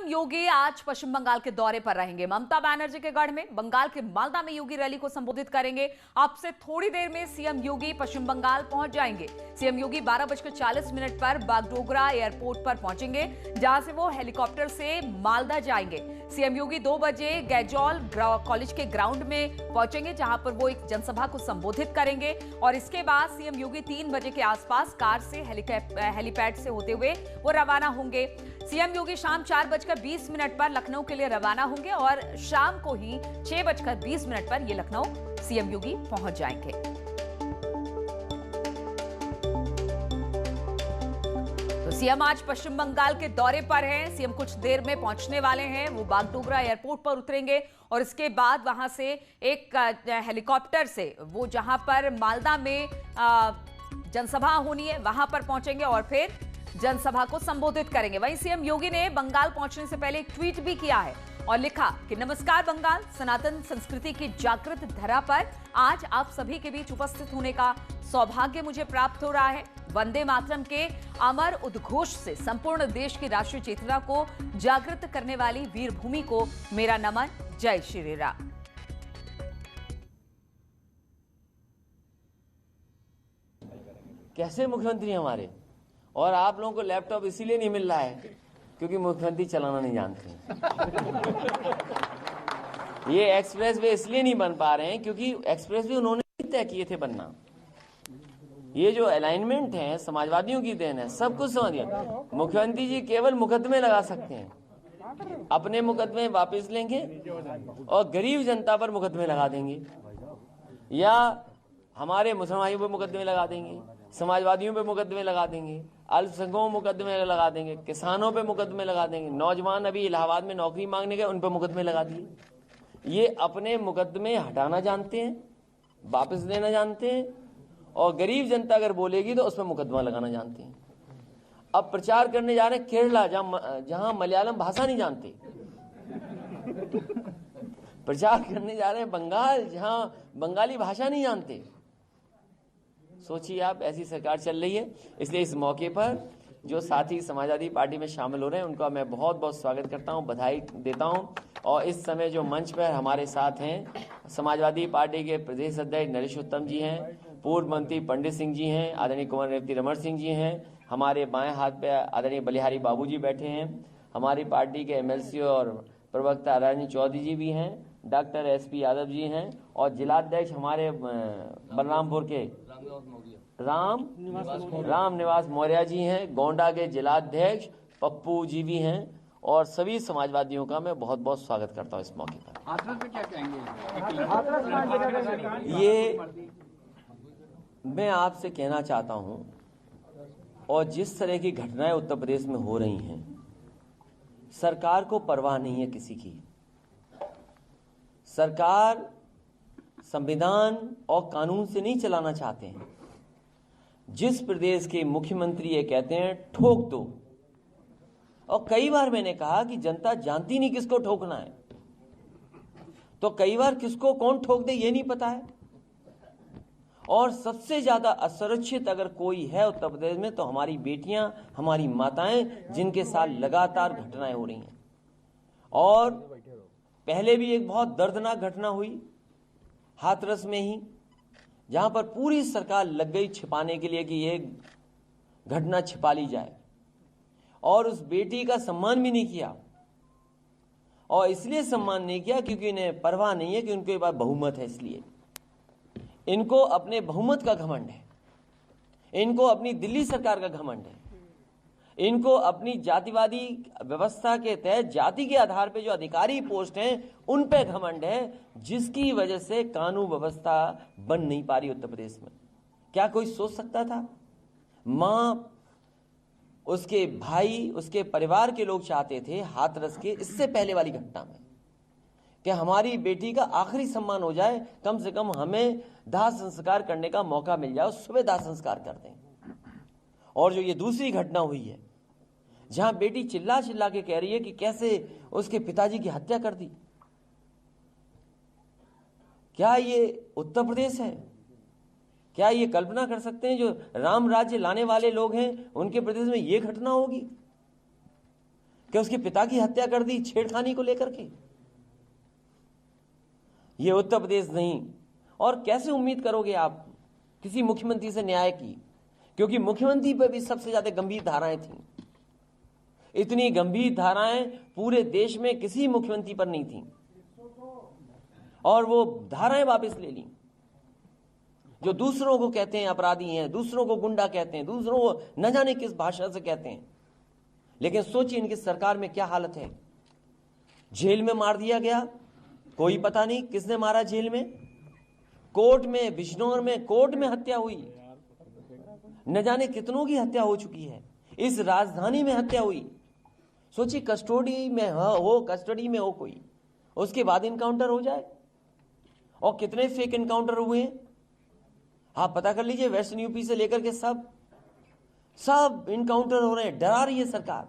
योगी आज पश्चिम बंगाल के दौरे पर रहेंगे। ममता बनर्जी के गढ़ में बंगाल के मालदा में योगी रैली को संबोधित करेंगे। अब से थोड़ी देर में सीएम योगी पश्चिम बंगाल पहुंच जाएंगे। सीएम योगी 12:40 पर बागडोगरा एयरपोर्ट पर पहुंचेंगे, जहां से वो हेलीकॉप्टर से मालदा जाएंगे। सीएम योगी 2 बजे गैजॉल कॉलेज के ग्राउंड में पहुंचेंगे, जहां पर वो एक जनसभा को संबोधित करेंगे। और इसके बाद सीएम योगी 3 बजे के आसपास कार से हेलीपैड से होते हुए वो रवाना होंगे। सीएम योगी शाम 4:20 पर लखनऊ के लिए रवाना होंगे और शाम को ही 6:20 पर ये लखनऊ सीएम योगी पहुंच जाएंगे। तो सीएम आज पश्चिम बंगाल के दौरे पर हैं। सीएम कुछ देर में पहुंचने वाले हैं। वो बागडोगरा एयरपोर्ट पर उतरेंगे और इसके बाद वहां से एक हेलीकॉप्टर से वो जहां पर मालदा में जनसभा होनी है वहां पर पहुंचेंगे और फिर जनसभा को संबोधित करेंगे। वहीं सीएम योगी ने बंगाल पहुंचने से पहले एक ट्वीट भी किया है और लिखा कि नमस्कार बंगाल, सनातन संस्कृति की जागृत धरा पर आज आप सभी के बीच उपस्थित होने का सौभाग्य मुझे प्राप्त हो रहा है। वंदे मातरम के अमर उद्घोष से संपूर्ण देश की राष्ट्रीय चेतना को जागृत करने वाली वीर भूमि को मेरा नमन। जय श्री राम। कैसे मुख्यमंत्री हमारे, और आप लोगों को लैपटॉप इसीलिए नहीं मिल रहा है क्योंकि मुख्यमंत्री चलाना नहीं जानते। ये एक्सप्रेस वे इसलिए नहीं बन पा रहे हैं क्योंकि एक्सप्रेस वे उन्होंने तय किए थे बनना। ये जो अलाइनमेंट है समाजवादियों की देन है, सब कुछ समझ गया। मुख्यमंत्री जी केवल मुकदमे लगा सकते हैं, अपने मुकदमे वापस लेंगे और गरीब जनता पर मुकदमे लगा देंगे, या हमारे मुसलमानों पर मुकदमे लगा देंगे, समाजवादियों पे मुकदमे लगा देंगे, अल्पसंख्यकों मुकदमे लगा देंगे, किसानों पे मुकदमे लगा देंगे, नौजवान अभी इलाहाबाद में नौकरी मांगने गए उन पे मुकदमे लगा दिए। ये अपने मुकदमे हटाना जानते हैं, वापस देना जानते हैं, और गरीब जनता अगर बोलेगी तो उसमें मुकदमा लगाना जानते हैं। अब प्रचार करने जा रहे हैं केरला, जहां मलयालम भाषा नहीं जानते। प्रचार करने जा रहे हैं बंगाल, जहां बंगाली भाषा नहीं जानते। सोचिए आप, ऐसी सरकार चल रही है। इसलिए इस मौके पर जो साथी समाजवादी पार्टी में शामिल हो रहे हैं उनका मैं बहुत बहुत स्वागत करता हूं, बधाई देता हूं। और इस समय जो मंच पर हमारे साथ हैं, समाजवादी पार्टी के प्रदेश अध्यक्ष नरेश उत्तम जी हैं, पूर्व मंत्री पंडित सिंह जी हैं, आदरणीय कुंवर रेवती रमण सिंह जी हैं, हमारे बाएं हाथ पे आदरणीय बलिहारी बाबू जी बैठे हैं, हमारी पार्टी के एमएलसी और प्रवक्ता राजनी चौधरी जी भी हैं, डॉक्टर एसपी यादव जी हैं, और जिलाध्यक्ष हमारे बलरामपुर के राम निवास मौर्य जी हैं, गोंडा के जिलाध्यक्ष पप्पू जी भी हैं, और सभी समाजवादियों का मैं बहुत बहुत स्वागत करता हूं इस मौके पर। हाथरस पे क्या कहेंगे? ये मैं आपसे कहना चाहता हूं, और जिस तरह की घटनाएं उत्तर प्रदेश में हो रही हैं, सरकार को परवाह नहीं है किसी की। सरकार संविधान और कानून से नहीं चलाना चाहते हैं। जिस प्रदेश के मुख्यमंत्री ये कहते हैं ठोक दो, और कई बार मैंने कहा कि जनता जानती नहीं किसको ठोकना है, तो कई बार किसको कौन ठोक दे ये नहीं पता है। और सबसे ज्यादा असुरक्षित अगर कोई है उत्तर प्रदेश में तो हमारी बेटियां, हमारी माताएं, जिनके साथ लगातार घटनाएं हो रही हैं। और पहले भी एक बहुत दर्दनाक घटना हुई हाथरस में ही, जहां पर पूरी सरकार लग गई छिपाने के लिए कि यह घटना छिपा ली जाए, और उस बेटी का सम्मान भी नहीं किया। और इसलिए सम्मान नहीं किया क्योंकि इन्हें परवाह नहीं है कि उनके पास बहुमत है। इसलिए इनको अपने बहुमत का घमंड है, इनको अपनी दिल्ली सरकार का घमंड है, इनको अपनी जातिवादी व्यवस्था के तहत जाति के आधार पर जो अधिकारी पोस्ट हैं उन पे घमंड है, जिसकी वजह से कानून व्यवस्था बन नहीं पा रही उत्तर प्रदेश में। क्या कोई सोच सकता था? मां, उसके भाई, उसके परिवार के लोग चाहते थे हाथरस के इससे पहले वाली घटना में कि हमारी बेटी का आखिरी सम्मान हो जाए, कम से कम हमें दाह संस्कार करने का मौका मिल जाए, सुबह दाह संस्कार कर दें। और जो ये दूसरी घटना हुई है, जहां बेटी चिल्ला चिल्ला के कह रही है कि कैसे उसके पिताजी की हत्या कर दी, क्या ये उत्तर प्रदेश है? क्या ये कल्पना कर सकते हैं जो राम राज्य लाने वाले लोग हैं उनके प्रदेश में ये घटना होगी? कि उसके पिता की हत्या कर दी छेड़खानी को लेकर के। ये उत्तर प्रदेश नहीं। और कैसे उम्मीद करोगे आप किसी मुख्यमंत्री से न्याय की, क्योंकि मुख्यमंत्री पर भी सबसे ज्यादा गंभीर धाराएं थी। इतनी गंभीर धाराएं पूरे देश में किसी मुख्यमंत्री पर नहीं थी, और वो धाराएं वापस ले ली। जो दूसरों को कहते हैं अपराधी हैं, दूसरों को गुंडा कहते हैं, दूसरों को न जाने किस भाषा से कहते हैं, लेकिन सोचिए इनकी सरकार में क्या हालत है। जेल में मार दिया गया, कोई पता नहीं किसने मारा। जेल में, कोर्ट में, बिजनौर में कोर्ट में हत्या हुई, न जाने कितनों की हत्या हो चुकी है। इस राजधानी में हत्या हुई। सोचिए कस्टडी में हो कोई, उसके बाद इनकाउंटर हो जाए। और कितने फेक इनकाउंटर हुए हैं आप पता कर लीजिए। वेस्टर्न यूपी से लेकर के सब इनकाउंटर हो रहे हैं। डरा रही है सरकार।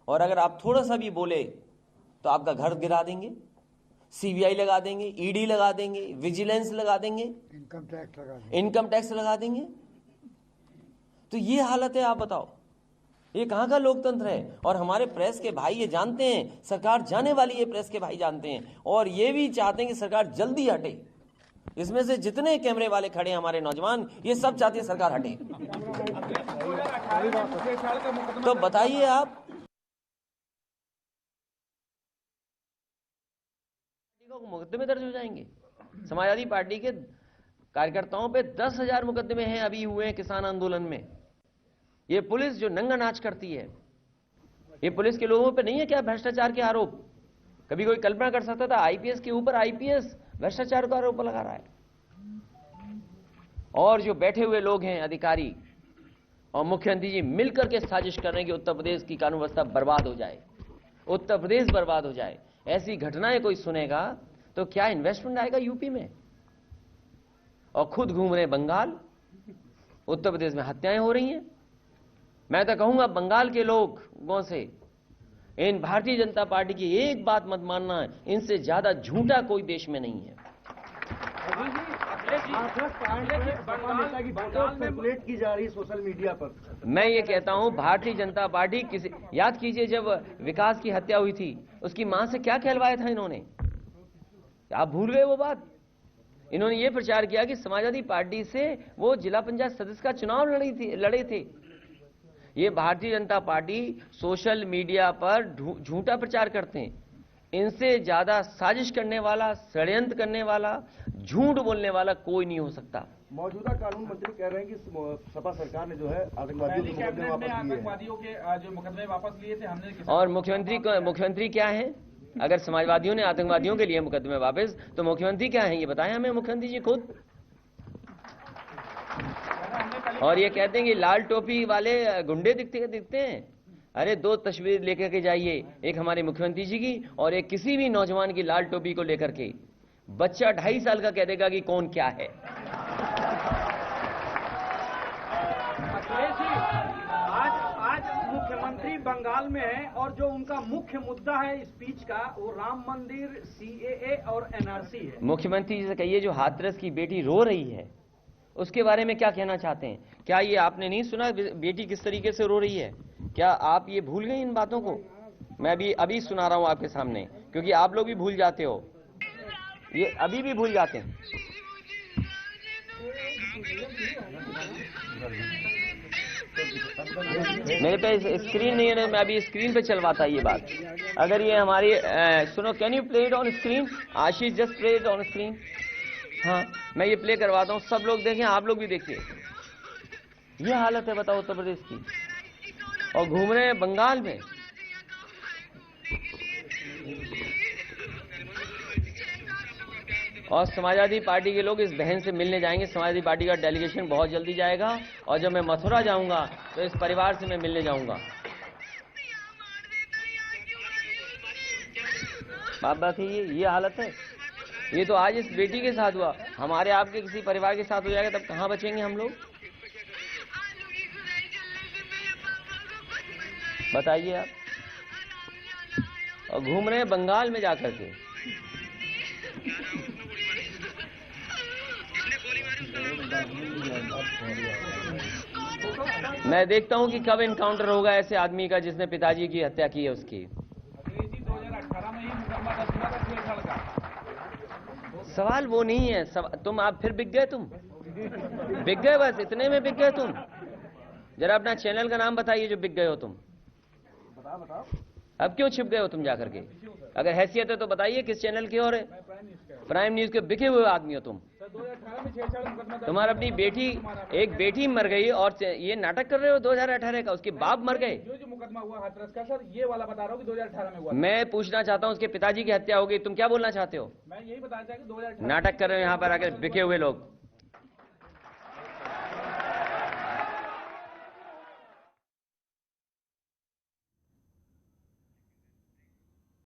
और अगर आप थोड़ा सा भी बोले तो आपका घर गिरा देंगे, सीबीआई लगा देंगे, ईडी लगा देंगे, विजिलेंस लगा देंगे, इनकम टैक्स लगा देंगे। तो ये हालत है। आप बताओ ये कहां का लोकतंत्र है। और हमारे प्रेस के भाई ये जानते हैं, सरकार जाने वाली है, प्रेस के भाई जानते हैं, और ये भी चाहते हैं कि सरकार जल्दी हटे। इसमें से जितने कैमरे वाले खड़े हैं हमारे नौजवान, ये सब चाहते हैं सरकार हटे। तो बताइए आप, मुकदमे दर्ज हो जाएंगे। समाजवादी पार्टी के कार्यकर्ताओं पे 10,000 मुकदमे हैं अभी हुए हैं किसान आंदोलन में। ये पुलिस जो नंगा नाच करती है, ये पुलिस के लोगों पे नहीं है क्या भ्रष्टाचार के आरोप। कभी कोई कल्पना कर सकता था आईपीएस के ऊपर आईपीएस भ्रष्टाचार का आरोप लगा रहा है। और जो बैठे हुए लोग हैं अधिकारी और मुख्यमंत्री जी मिलकर के साजिश कर रहे हैं कि उत्तर प्रदेश की कानून व्यवस्था बर्बाद हो जाए, उत्तर प्रदेश बर्बाद हो जाए। ऐसी घटनाएं कोई सुनेगा तो क्या इन्वेस्टमेंट आएगा यूपी में। और खुद घूम रहे बंगाल, उत्तर प्रदेश में हत्याएं हो रही हैं। मैं तो कहूंगा बंगाल के लोगों से, इन भारतीय जनता पार्टी की एक बात मत मानना, इनसे ज्यादा झूठा कोई देश में नहीं है। सर्कुलेट की जा रही सोशल मीडिया पर। मैं ये कहता हूं भारतीय जनता पार्टी किसी, याद कीजिए जब विकास की हत्या हुई थी उसकी मां से क्या कहलवाया था इन्होंने, आप भूल गए वो बात। इन्होंने ये प्रचार किया कि समाजवादी पार्टी से वो जिला पंचायत सदस्य का चुनाव लड़े थे। ये Bharatiya Janata party social media पर झूठा प्रचार करते हैं। इनसे ज्यादा साजिश करने वाला, षड्यंत्र करने वाला, झूठ बोलने वाला कोई नहीं हो सकता। मौजूदा कानून मंत्री कह रहे हैं कि सपा सरकार ने जो है आतंकवादियों के जो मुकदमे वापस लिए थे हमने। और मुख्यमंत्री क्या है? अगर समाजवादियों ने आतंकवादियों के लिए मुकदमे वापस, तो मुख्यमंत्री क्या है ये बताएं हमें मुख्यमंत्री जी खुद। और ये कहते हैं कि लाल टोपी वाले गुंडे दिखते हैं। अरे 2 तस्वीर लेकर के जाइए, एक हमारे मुख्यमंत्री जी की और एक किसी भी नौजवान की लाल टोपी को लेकर के। बच्चा 2.5 साल का कह देगा कि कौन क्या है। आज मुख्यमंत्री बंगाल में है और जो उनका मुख्य मुद्दा है स्पीच का वो राम मंदिर, सीएए और एनआरसी है। मुख्यमंत्री जी से कहिए जो हाथरस की बेटी रो रही है उसके बारे में क्या कहना चाहते हैं। क्या ये आपने नहीं सुना बेटी किस तरीके से रो रही है? क्या आप ये भूल गए इन बातों को? मैं अभी सुना रहा हूं आपके सामने, क्योंकि आप लोग भी भूल जाते हो, ये अभी भी भूल जाते हैं। मेरे पे स्क्रीन नहीं है, मैं अभी स्क्रीन पे चलवाता ये बात। अगर ये हमारी सुनो, can you play it on screen? Ashish just play it on screen. हाँ, मैं ये प्ले करवाता हूँ, सब लोग देखें, आप लोग भी देखिए। ये हालत है बताओ उत्तर प्रदेश की, और घूम रहे हैं बंगाल में। और समाजवादी पार्टी के लोग इस बहन से मिलने जाएंगे। समाजवादी पार्टी का डेलीगेशन बहुत जल्दी जाएगा, और जब मैं मथुरा जाऊंगा तो इस परिवार से मैं मिलने जाऊंगा। बात है, ये हालत है। ये तो आज इस बेटी के साथ हुआ, हमारे आपके किसी परिवार के साथ हो जाएगा तब कहां बचेंगे हम लोग? बताइए आप। और घूम रहे हैं बंगाल में जाकर के। मैं देखता हूं कि कब इनकाउंटर होगा ऐसे आदमी का जिसने पिताजी की हत्या की है उसकी। 2018 में ही मुकदमा दर्ज हुआ था छेड़छाड़ का। सवाल वो नहीं है, तुम आप फिर बिक गए, तुम बिक गए, बस इतने में बिक गए तुम। जरा अपना चैनल का नाम बताइए जो बिक गए हो तुम। बताओ। अब क्यों छिप गए हो तुम जाकर के? अगर हैसियत है तो बताइए किस चैनल की और है। प्राइम न्यूज के बिके हुए आदमी हो तुम। 2018 में छेड़छाड़ मुकदमा दर्ज तुम्हारा अपनी बेटी, एक बेटी मर गई और ये नाटक कर रहे हो 2018 का, उसके बाप मर गए। जो मुकदमा हुआ हाथरस का सर, ये वाला बता रहा हूँ कि 2018 में हुआ। मैं पूछना चाहता हूँ उसके पिताजी की हत्या हो गई, तुम क्या बोलना चाहते हो? मैं यही बताना चाहता हूँ कि 2018 नाटक कर रहे हो यहाँ पर आकर बिके हुए लोग।